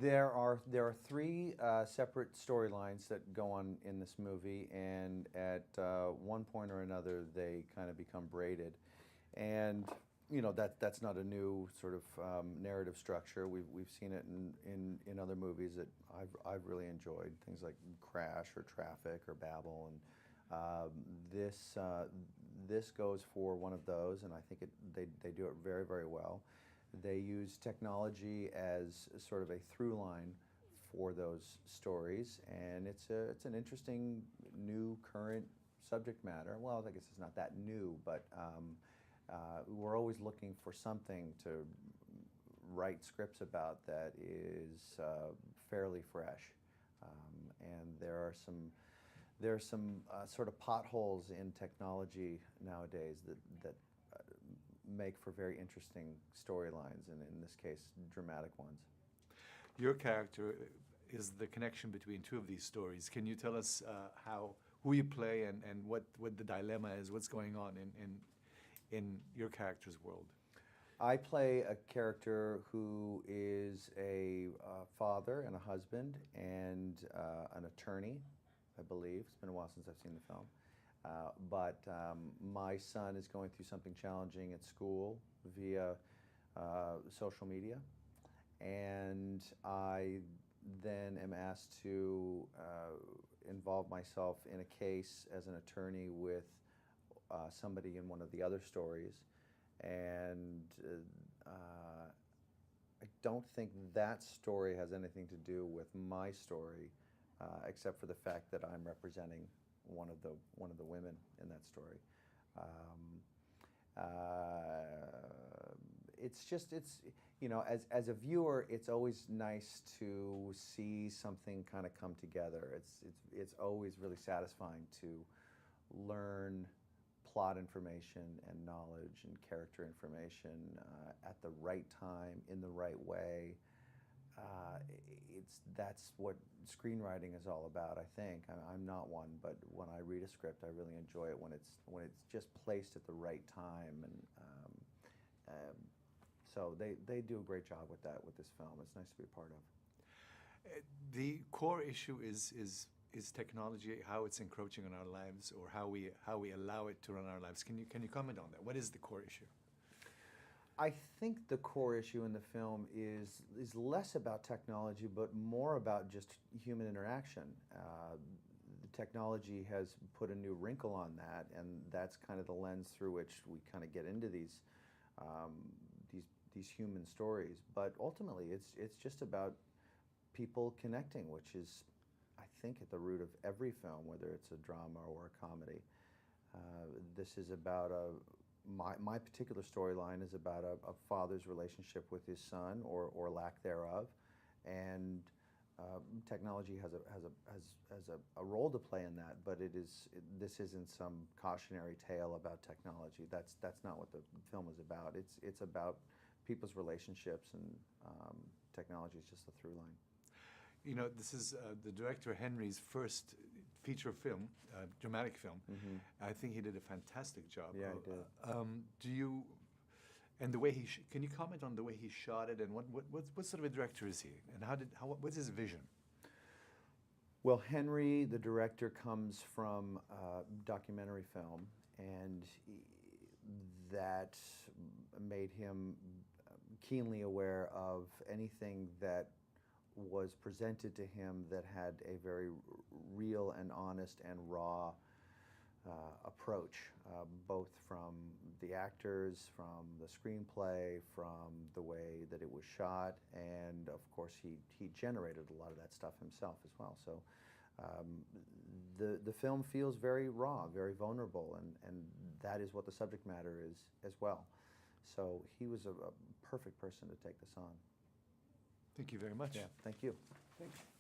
There are three separate storylines that go on in this movie, and at one point or another, they kind of become braided, and you know that's not a new sort of narrative structure. We've seen it in other movies that I've really enjoyed, things like Crash or Traffic or Babel, and this goes for one of those, and I think they do it very, very well. They use technology as sort of a through line for those stories, and it's an interesting new current subject matter. Well, I guess it's not that new, but we're always looking for something to write scripts about that is fairly fresh, and there are some sort of potholes in technology nowadays that make for very interesting storylines, and in this case, dramatic ones. Your character is the connection between two of these stories. Can you tell us who you play and what the dilemma is, what's going on in your character's world? I play a character who is a father and a husband and an attorney, I believe. It's been a while since I've seen the film. But my son is going through something challenging at school via social media, and I then am asked to involve myself in a case as an attorney with somebody in one of the other stories, and I don't think that story has anything to do with my story, except for the fact that I'm representing one of the women in that story. It's you know, as a viewer, it's always nice to see something kind of come together. It's always really satisfying to learn plot information and knowledge and character information at the right time, in the right way. That's what screenwriting is all about, I think. I'm not one, but when I read a script, I really enjoy it when it's just placed at the right time, and so they do a great job with that with this film. It's nice to be a part of. The core issue is technology, how it's encroaching on our lives, or how we allow it to run our lives. Can you comment on that? What is the core issue? I think the core issue in the film is less about technology, but more about just human interaction. The technology has put a new wrinkle on that, and that's kind of the lens through which we kind of get into these human stories. But ultimately, it's just about people connecting, which is, I think, at the root of every film, whether it's a drama or a comedy. This is about my particular storyline is about a father's relationship with his son, or lack thereof, and technology has a role to play in that. But this isn't some cautionary tale about technology. That's not what the film is about. It's about people's relationships, and technology is just a through line. You know, this is the director Henry's first feature film, dramatic film. Mm-hmm. I think he did a fantastic job. Yeah, he did. And the way can you comment on the way he shot it, and what sort of a director is he, and what's his vision? Well, Henry, the director, comes from documentary film, and that made him keenly aware of anything that was presented to him that had a very real and honest and raw approach, both from the actors, from the screenplay, from the way that it was shot, and of course he generated a lot of that stuff himself as well. So the film feels very raw, very vulnerable, and that is what the subject matter is as well. So he was a perfect person to take this on. Thank you very much. Yeah, thank you. Thank you.